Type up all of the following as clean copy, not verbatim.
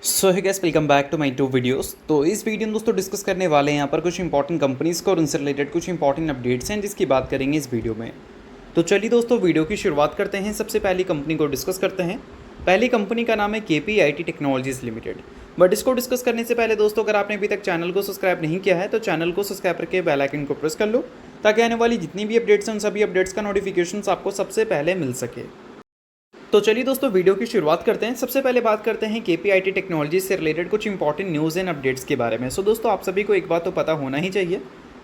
So hi guys, welcome back to my two videos. तो इस video में दोस्तों डिस्कस करने वाले हैं यहाँ पर कुछ इंपॉर्टेंट कंपनीज़ को और उनसे रिलेटेड कुछ इंपॉर्टेंट अपडेट्स हैं जिसकी बात करेंगे इस वीडियो में। तो चलिए दोस्तों वीडियो की शुरुआत करते हैं। सबसे पहली कंपनी को डिस्कस करते हैं। पहली कंपनी का नाम है KPIT टेक्नोलॉजीज़ लिमिटेड। बट इसको डिस्कस करने से पहले दोस्तों, अगर आपने अभी तक चैनल को सब्सक्राइब नहीं किया है तो चैनल को सब्सक्राइब करके बेल आइकन को प्रेस कर लो ताकि आने वाली जितनी भी अपडेट्स हैं उन सभी अपडेट्स का नोटिफिकेशन आपको सबसे पहले मिल सके। तो चलिए दोस्तों वीडियो की शुरुआत करते हैं। सबसे पहले बात करते हैं KPIT टेक्नोलॉजी से रिलेटेड कुछ इंपॉर्टेंट न्यूज़ एंड अपडेट्स के बारे में। दोस्तों आप सभी को एक बात तो पता होना ही चाहिए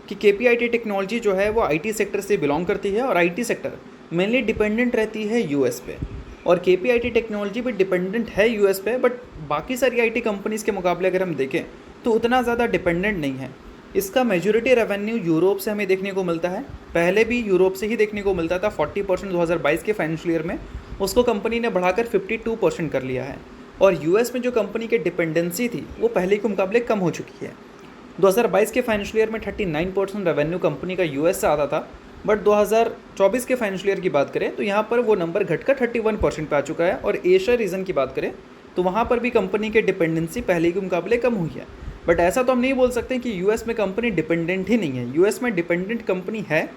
कि KPIT टेक्नोलॉजी जो है वो IT सेक्टर से बिलोंग करती है और IT सेक्टर मेनली डिपेंडेंट रहती है US पे। और KPIT टेक्नोलॉजी भी डिपेंडेंट है US पे, बट बाकी सारी IT कंपनीज़ के मुकाबले अगर हम देखें तो उतना ज़्यादा डिपेंडेंट नहीं है। इसका मेजॉरिटी रेवेन्यू यूरोप से हमें देखने को मिलता है। पहले भी यूरोप से ही देखने को मिलता था। 40% 2022 के फाइनेंशियल ईयर में उसको कंपनी ने बढ़ाकर 52% कर लिया है। और US में जो कंपनी की डिपेंडेंसी थी वो पहले के मुकाबले कम हो चुकी है। 2022 के फाइनेंशियल ईयर में 39% रेवेन्यू कंपनी का US से आता था, बट 2024 के फाइनेंशियल ईयर की बात करें तो यहाँ पर वो नंबर घटकर 31% पे आ चुका है। और एशिया रीजन की बात करें तो वहाँ पर भी कंपनी की डिपेंडेंसी पहले के मुकाबले कम हुई है। बट ऐसा तो हम नहीं बोल सकते कि US में कंपनी डिपेंडेंट ही नहीं है। US में डिपेंडेंट कंपनी है।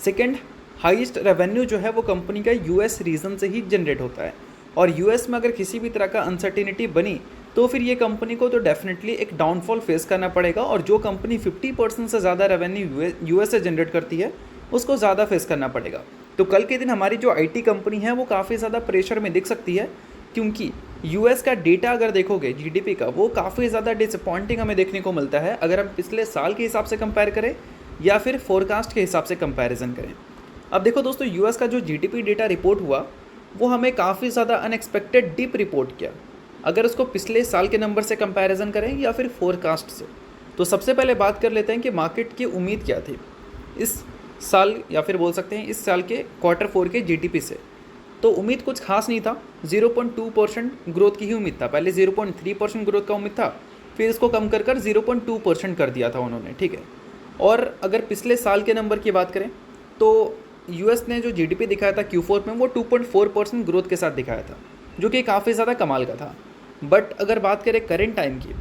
सेकेंड हाईएस्ट रेवेन्यू जो है वो कंपनी का US रीजन से ही जनरेट होता है। और US में अगर किसी भी तरह का अनसर्टिनिटी बनी तो फिर ये कंपनी को तो डेफिनेटली एक डाउनफॉल फेस करना पड़ेगा। और जो कंपनी 50% से ज़्यादा रेवेन्यू US से जनरेट करती है उसको ज़्यादा फेस करना पड़ेगा। तो कल के दिन हमारी जो IT कंपनी है वो काफ़ी ज़्यादा प्रेशर में दिख सकती है, क्योंकि US का डेटा अगर देखोगे GDP का वो काफ़ी ज़्यादा डिसअपॉइंटिंग हमें देखने को मिलता है अगर हम पिछले साल के हिसाब से कंपेयर करें या फिर फोरकास्ट के हिसाब से कंपैरिजन करें। अब देखो दोस्तों, US का जो GDP डेटा रिपोर्ट हुआ वो हमें काफ़ी ज़्यादा अनएक्सपेक्टेड डिप रिपोर्ट किया अगर उसको पिछले साल के नंबर से कंपैरिजन करें या फिर फोरकास्ट से। तो सबसे पहले बात कर लेते हैं कि मार्केट की उम्मीद क्या थी इस साल, या फिर बोल सकते हैं इस साल के Q4 के GDP से। तो उम्मीद कुछ खास नहीं था। 0.2% ग्रोथ की ही उम्मीद था। पहले 0.3% ग्रोथ का उम्मीद था, फिर इसको कम कर 0.2% कर दिया था उन्होंने, ठीक है। और अगर पिछले साल के नंबर की बात करें तो US ने जो GDP दिखाया था Q4 में वो 2.4% ग्रोथ के साथ दिखाया था, जो कि काफ़ी ज़्यादा कमाल का था। बट अगर बात करें करेंट टाइम की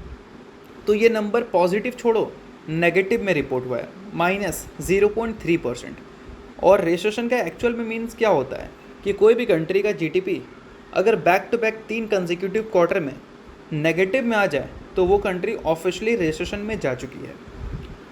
तो ये नंबर पॉजिटिव छोड़ो नेगेटिव में रिपोर्ट हुआ है, -0.3%। और रेसेशन का एक्चुअल में मीन्स क्या होता है कि कोई भी कंट्री का GDP अगर back to back 3 consecutive quarter में नेगेटिव में आ जाए तो वो कंट्री ऑफिशियली रेसेशन में जा चुकी है।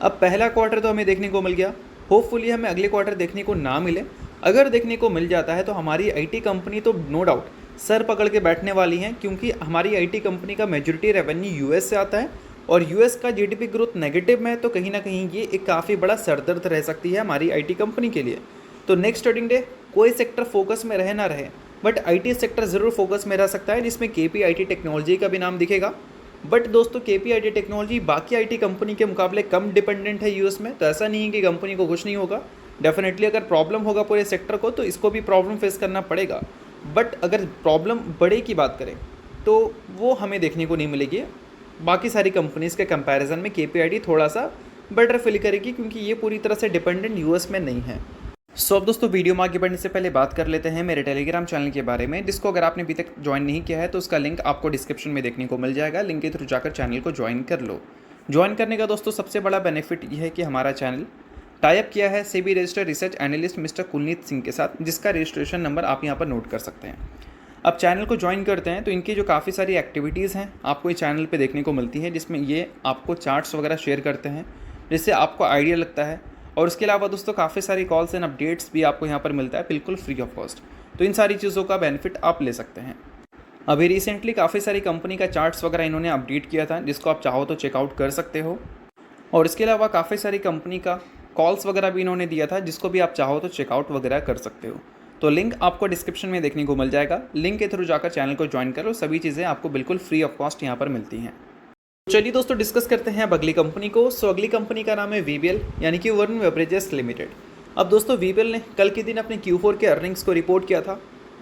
अब पहला क्वार्टर तो हमें देखने को मिल गया, होपफुली हमें अगले क्वार्टर देखने को ना मिले। अगर देखने को मिल जाता है तो हमारी IT कंपनी तो नो डाउट सर पकड़ के बैठने वाली हैं, क्योंकि हमारी IT कंपनी का मेजॉरिटी रेवेन्यू US से आता है और US का GDP ग्रोथ नेगेटिव में है। तो कहीं ना कहीं ये एक काफ़ी बड़ा सरदर्द रह सकती है हमारी IT कंपनी के लिए। तो नेक्स्ट ट्रेडिंग डे कोई सेक्टर फोकस में रहे ना रहे, बट IT सेक्टर ज़रूर फोकस में रह सकता है, जिसमें KPIT टेक्नोलॉजी का भी नाम दिखेगा। बट दोस्तों KPIT टेक्नोलॉजी बाकी IT कंपनी के मुकाबले कम डिपेंडेंट है US में। तो ऐसा नहीं है कि कंपनी को कुछ नहीं होगा। डेफिनेटली अगर प्रॉब्लम होगा पूरे सेक्टर को तो इसको भी प्रॉब्लम फेस करना पड़ेगा। बट अगर प्रॉब्लम बड़े की बात करें तो वो हमें देखने को नहीं मिलेगी। बाकी सारी कंपनीज़ के कंपैरिजन में KPIT थोड़ा सा बेटर फील करेगी, क्योंकि ये पूरी तरह से डिपेंडेंट US में नहीं है। अब दोस्तों वीडियो में आगे बढ़ने से पहले बात कर लेते हैं मेरे टेलीग्राम चैनल के बारे में, जिसको अगर आपने अभी तक ज्वाइन नहीं किया है तो उसका लिंक आपको डिस्क्रिप्शन में देखने को मिल जाएगा। लिंक के थ्रू जाकर चैनल को ज्वाइन कर लो। ज्वाइन करने का दोस्तों सबसे बड़ा बेनिफिट ये है कि हमारा चैनल टाइप किया है SEBI registered research analyst mister Kulneet Singh के साथ, जिसका रजिस्ट्रेशन नंबर आप यहाँ पर नोट कर सकते हैं। अब चैनल को ज्वाइन करते हैं तो इनकी जो काफ़ी सारी एक्टिविटीज़ हैं आपको इस चैनल पे देखने को मिलती है, जिसमें ये आपको चार्ट्स वगैरह शेयर करते हैं जिससे आपको आइडिया लगता है। और उसके अलावा दोस्तों काफ़ी सारी कॉल्स एंड अपडेट्स भी आपको यहाँ पर मिलता है बिल्कुल फ्री ऑफ कॉस्ट। तो इन सारी चीज़ों का बेनिफिट आप ले सकते हैं। अभी रिसेंटली काफ़ी सारी कंपनी का चार्ट्स वगैरह इन्होंने अपडेट किया था, जिसको आप चाहो तो चेकआउट कर सकते हो। और इसके अलावा काफ़ी सारी कंपनी का कॉल्स वगैरह भी इन्होंने दिया था, जिसको भी आप चाहो तो चेकआउट वगैरह कर सकते हो। तो लिंक आपको डिस्क्रिप्शन में देखने को मिल जाएगा। लिंक के थ्रू जाकर चैनल को ज्वाइन करो। सभी चीज़ें आपको बिल्कुल फ्री ऑफ कॉस्ट यहाँ पर मिलती हैं। चलिए दोस्तों डिस्कस करते हैं अब अगली कंपनी को। अगली कंपनी का नाम है VBL यानी कि वरुण बेवरेजेस लिमिटेड। अब दोस्तों VBL ने कल के दिन अपने Q4 के अर्निंग्स को रिपोर्ट किया था।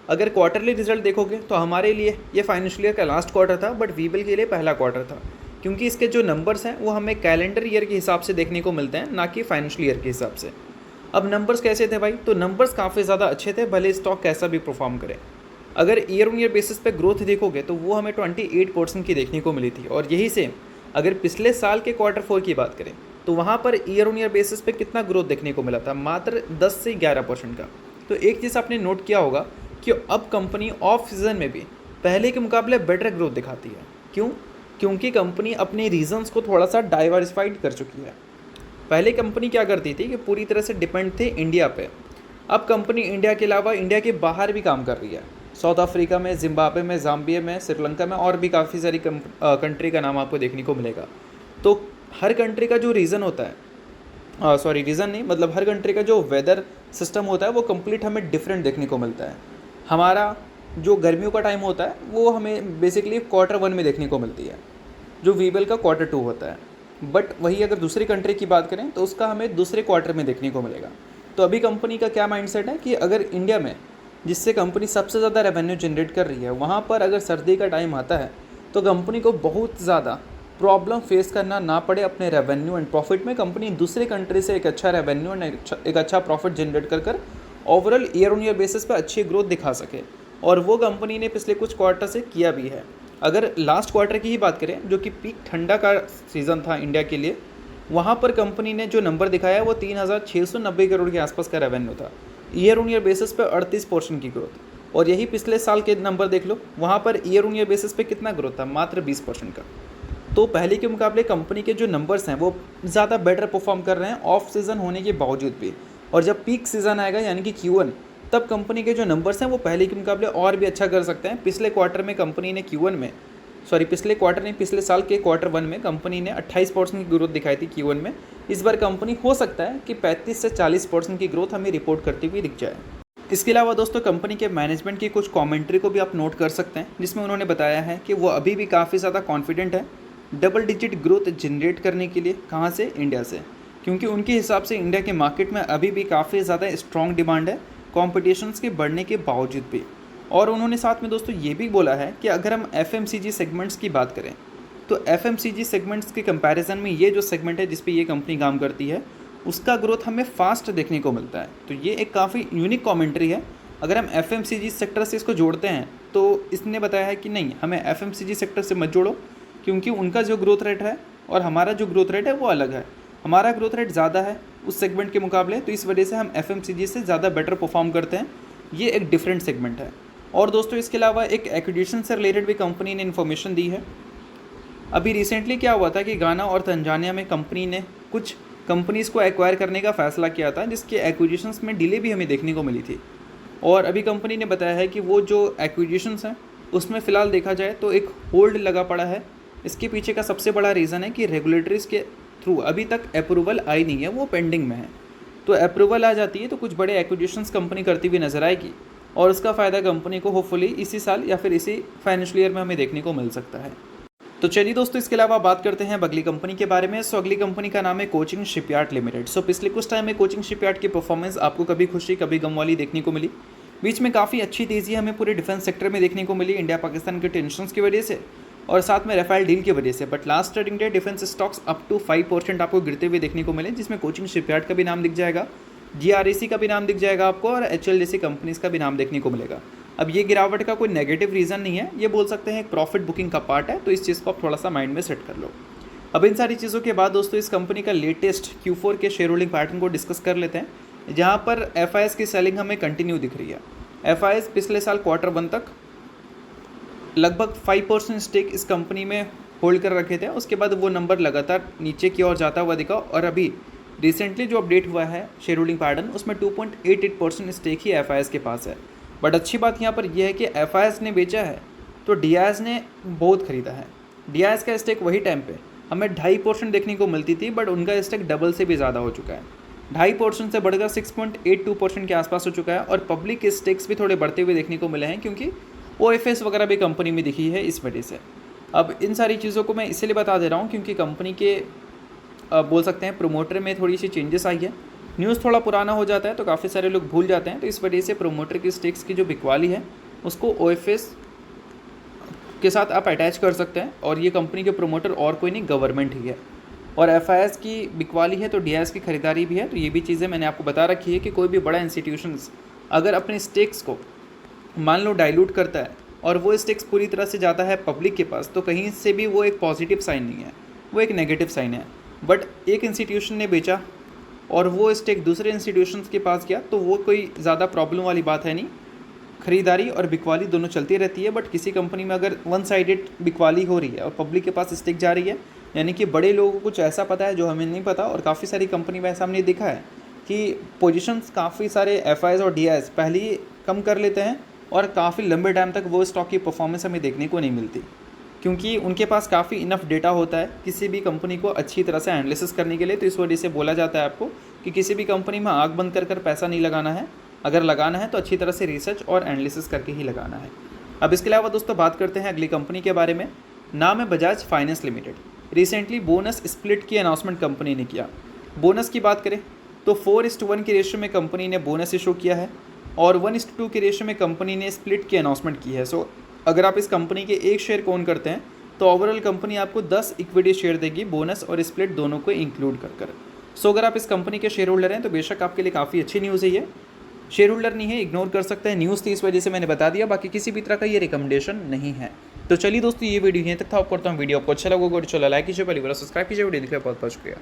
अगर क्वार्टरली रिजल्ट देखोगे तो हमारे लिए ये फाइनेंशियल ईयर का लास्ट क्वार्टर था, बट VBL के लिए पहला क्वार्टर था, क्योंकि इसके जो नंबर्स हैं वो हमें कैलेंडर ईयर के हिसाब से देखने को मिलते हैं, ना कि फाइनेंशियल ईयर के हिसाब से। अब नंबर्स कैसे थे भाई? तो नंबर्स काफ़ी ज़्यादा अच्छे थे, भले स्टॉक कैसा भी परफॉर्म करे। अगर ईयर ऑन ईयर बेसिस पे ग्रोथ देखोगे तो वो हमें 28% की देखने को मिली थी। और यही सेम अगर पिछले साल के Q4 की बात करें तो वहाँ per year on year basis पे कितना ग्रोथ देखने को मिला था, मात्र 10 से 11% का। तो एक चीज़ आपने नोट किया होगा कि अब कंपनी ऑफ सीज़न में भी पहले के मुकाबले बेटर ग्रोथ दिखाती है। क्यों? क्योंकि कंपनी अपने रीजन्स को थोड़ा सा डाइवर्सिफाइड कर चुकी है। पहले कंपनी क्या करती थी कि पूरी तरह से डिपेंड थे इंडिया पे। अब कंपनी इंडिया के अलावा इंडिया के बाहर भी काम कर रही है। साउथ अफ्रीका में, जिम्बाब्वे में, जाम्बिया में, श्रीलंका में और भी काफ़ी सारी कंट्री का नाम आपको देखने को मिलेगा। तो हर कंट्री का जो रीज़न होता है, रीज़न नहीं मतलब हर कंट्री का जो वेदर सिस्टम होता है वो कंप्लीट हमें डिफरेंट देखने को मिलता है। हमारा जो गर्मियों का टाइम होता है वो हमें बेसिकली Q1 में देखने को मिलती है, जो वीबल का Q2 होता है। बट वही अगर दूसरी कंट्री की बात करें तो उसका हमें दूसरे क्वार्टर में देखने को मिलेगा। तो अभी कंपनी का क्या माइंडसेट है कि अगर इंडिया में, जिससे कंपनी सबसे ज़्यादा रेवेन्यू जनरेट कर रही है, वहाँ पर अगर सर्दी का टाइम आता है तो कंपनी को बहुत ज़्यादा प्रॉब्लम फेस करना ना पड़े अपने रेवेन्यू एंड प्रॉफिट में। कंपनी दूसरे कंट्री से एक अच्छा रेवेन्यू एंड एक अच्छा प्रॉफिट जनरेट कर overall year on year basis पे अच्छी ग्रोथ दिखा सके। और वो कंपनी ने पिछले कुछ क्वार्टर से किया भी है। अगर लास्ट क्वार्टर की ही बात करें, जो कि पीक ठंडा का सीज़न था इंडिया के लिए, वहाँ पर कंपनी ने जो नंबर दिखाया वो 3,690 करोड़ के आसपास का रेवेन्यू था। ईयर ऑन ईयर बेसिस पे 38% की ग्रोथ। और यही पिछले साल के नंबर देख लो, वहाँ per year on year basis पे कितना ग्रोथ था, मात्र 20% का। तो पहले के मुकाबले कंपनी के जो नंबर्स हैं वो ज़्यादा बेटर परफॉर्म कर रहे हैं ऑफ सीज़न होने के बावजूद भी। और जब पीक सीज़न आएगा यानी कि Q1, तब कंपनी के जो नंबर्स हैं वो पहले के मुकाबले और भी अच्छा कर सकते हैं। पिछले क्वार्टर में कंपनी ने पिछले क्वार्टर नहीं, पिछले साल के Q1 में कंपनी ने 28% की ग्रोथ दिखाई थी Q1 में। इस बार कंपनी हो सकता है कि 35 से 40% की ग्रोथ हमें रिपोर्ट करती हुई दिख जाए। इसके अलावा दोस्तों कंपनी के मैनेजमेंट की कुछ कमेंट्री को भी आप नोट कर सकते हैं, जिसमें उन्होंने बताया है कि वो अभी भी काफ़ी ज़्यादा कॉन्फिडेंट है डबल डिजिट ग्रोथ जनरेट करने के लिए। कहाँ से? इंडिया से। क्योंकि उनके हिसाब से इंडिया के मार्केट में अभी भी काफ़ी ज़्यादा स्ट्रॉन्ग डिमांड है कॉम्पिटिशन्स के बढ़ने के बावजूद भी। और उन्होंने साथ में दोस्तों ये भी बोला है कि अगर हम FMCG सेगमेंट्स की बात करें तो FMCG सेगमेंट्स के कंपैरिजन में ये जो सेगमेंट है जिस पे ये कंपनी काम करती है, उसका ग्रोथ हमें फास्ट देखने को मिलता है। तो ये एक काफ़ी यूनिक कमेंट्री है। अगर हम FMCG सेक्टर से इसको जोड़ते हैं तो इसने बताया है कि नहीं, हमें FMCG सेक्टर से मत जोड़ो, क्योंकि उनका जो ग्रोथ रेट है और हमारा जो ग्रोथ रेट है वो अलग है। हमारा ग्रोथ रेट ज़्यादा है उस सेगमेंट के मुकाबले, तो इस वजह से हम FMCG से ज़्यादा बेटर परफॉर्म करते हैं। ये एक डिफरेंट सेगमेंट है। और दोस्तों इसके अलावा एक एक्विजिशन से रिलेटेड भी कंपनी ने इन्फॉर्मेशन दी है। अभी रिसेंटली क्या हुआ था कि गाना और तंजानिया में कंपनी ने कुछ कंपनीज़ को एक्वायर करने का फैसला किया था, जिसके एक्विजिशंस में डिले भी हमें देखने को मिली थी। और अभी कंपनी ने बताया है कि वो जो एक्विजिशंस हैं उसमें फ़िलहाल देखा जाए तो एक होल्ड लगा पड़ा है। इसके पीछे का सबसे बड़ा रीज़न है कि रेगुलेटरीज़ के थ्रू अभी तक अप्रूवल आई नहीं है, वो पेंडिंग में है। तो अप्रूवल आ जाती है तो कुछ बड़े एक्विजिशंस कंपनी करती हुई नज़र आएगी और उसका फ़ायदा कंपनी को होपफुली इसी साल या फिर इसी फाइनेंशियल ईयर में हमें देखने को मिल सकता है। तो चलिए दोस्तों इसके अलावा बात करते हैं अगली कंपनी के बारे में। सो अगली कंपनी का नाम है कोचिंग शिपयार्ड लिमिटेड। सो पिछले कुछ टाइम में कोचिंग शिपयार्ड की परफॉर्मेंस आपको कभी खुशी कभी गम वाली देखने को मिली। बीच में काफ़ी अच्छी तेज़ी हमें पूरे डिफेंस सेक्टर में देखने को मिली इंडिया पाकिस्तान के टेंशंस की वजह से और साथ में राफेल डील की वजह से। But last trading day defence stocks up to 5% आपको गिरते हुए देखने को मिले, जिसमें कोचिंग शिपयार्ड का भी नाम दिख जाएगा, GREC का भी नाम दिख जाएगा आपको और HL जैसी कंपनीज़ का भी नाम देखने को मिलेगा। अब ये गिरावट का कोई नेगेटिव रीज़न नहीं है, ये बोल सकते हैं एक प्रॉफिट बुकिंग का पार्ट है, तो इस चीज़ को आप थोड़ा सा माइंड में सेट कर लो। अब इन सारी चीज़ों के बाद दोस्तों इस कंपनी का लेटेस्ट Q4 के शेयर होल्डिंग पैटर्न को डिस्कस कर लेते हैं, जहाँ पर FIS की सेलिंग हमें कंटिन्यू दिख रही है। FIS पिछले साल Q1 तक लगभग 5% स्टेक इस कंपनी में होल्ड कर रखे थे, उसके बाद वो नंबर लगातार नीचे की ओर जाता हुआ दिखा और अभी रिसेंटली जो अपडेट हुआ है शेयर होल्डिंग पैटर्न उसमें 2.88% स्टेक ही FIS के पास है। बट अच्छी बात यहाँ पर यह है कि FIS ने बेचा है तो DIS ने बहुत ख़रीदा है। DIS का स्टेक वही टाइम पे हमें 2.5% देखने को मिलती थी, बट उनका स्टेक डबल से भी ज़्यादा हो चुका है, 2.5% से बढ़कर 6.82% के आसपास हो चुका है। और पब्लिक स्टेक्स भी थोड़े बढ़ते हुए देखने को मिले हैं, क्योंकि OFS वगैरह भी कंपनी में दिखी है इस वजह से। अब इन सारी चीज़ों को मैं इसलिए बता दे रहा हूँ क्योंकि कंपनी के बोल सकते हैं प्रोमोटर में थोड़ी सी चेंजेस आई है। न्यूज़ थोड़ा पुराना हो जाता है तो काफ़ी सारे लोग भूल जाते हैं, तो इस वजह से प्रोमोटर की स्टेक्स की जो बिकवाली है उसको OFS के साथ आप अटैच कर सकते हैं। और ये कंपनी के प्रोमोटर और कोई नहीं, गवर्नमेंट ही है। और FIS की बिकवाली है तो DIS की खरीदारी भी है। तो ये भी चीज़ें मैंने आपको बता रखी है कि कोई भी बड़ा इंस्टीट्यूशंस अगर अपने स्टेक्स को मान लो डाइल्यूट करता है और वो स्टेक्स पूरी तरह से जाता है पब्लिक के पास, तो कहीं से भी वो एक पॉजिटिव साइन नहीं है, वो एक नेगेटिव साइन है। बट एक इंस्टीट्यूशन ने बेचा और वो स्टेक दूसरे इंस्टीट्यूशंस के पास गया, तो वो कोई ज़्यादा प्रॉब्लम वाली बात है नहीं। खरीदारी और बिकवाली दोनों चलती रहती है, बट किसी कंपनी में अगर वन साइडेड बिकवाली हो रही है और पब्लिक के पास स्टेक जा रही है, यानी कि बड़े लोगों को कुछ ऐसा पता है जो हमें नहीं पता। और काफ़ी सारी कंपनी में ऐसा हमने देखा है कि पोजीशंस काफ़ी सारे एफआईज और डीआईज पहले ही कम कर लेते हैं और काफ़ी लंबे टाइम तक वो स्टॉक की परफॉर्मेंस हमें देखने को नहीं मिलती, क्योंकि उनके पास काफ़ी इनफ डेटा होता है किसी भी कंपनी को अच्छी तरह से एनालिसिस करने के लिए। तो इस वजह से बोला जाता है आपको कि किसी भी कंपनी में आँख बंद कर पैसा नहीं लगाना है, अगर लगाना है तो अच्छी तरह से रिसर्च और एनालिसिस करके ही लगाना है। अब इसके अलावा दोस्तों बात करते हैं अगली कंपनी के बारे में। नाम है Bajaj finance limited. Recently bonus split की अनाउंसमेंट कंपनी ने किया। बोनस की बात करें तो 4:1 के रेशियो में कंपनी ने बोनस इशू किया है और 1:2 के रेशियो में कंपनी ने स्प्लिट की अनाउंसमेंट की है। सो अगर आप इस कंपनी के एक शेयर को ओन करते हैं तो ओवरऑल कंपनी आपको 10 इक्विटी शेयर देगी, बोनस और स्प्लिट दोनों को इंक्लूड कर। सो अगर आप इस कंपनी के शेयर होल्डर हैं तो बेशक आपके लिए काफ़ी अच्छी न्यूज़ है ये। शेयर होल्डर नहीं है, इग्नोर कर सकते हैं, न्यूज़ थी इस वजह से मैंने बता दिया, बाकी किसी भी तरह का ये रिकमेंडेशन नहीं है। तो चलिए दोस्तों, ये वीडियो यहीं तक था। आप करता हूँ, वीडियो आपको अच्छा लगा तो चलो लाइक कीजिए, पहली बार सब्सक्राइब कीजिए। वीडियो देखने बहुत बहुत शुक्रिया।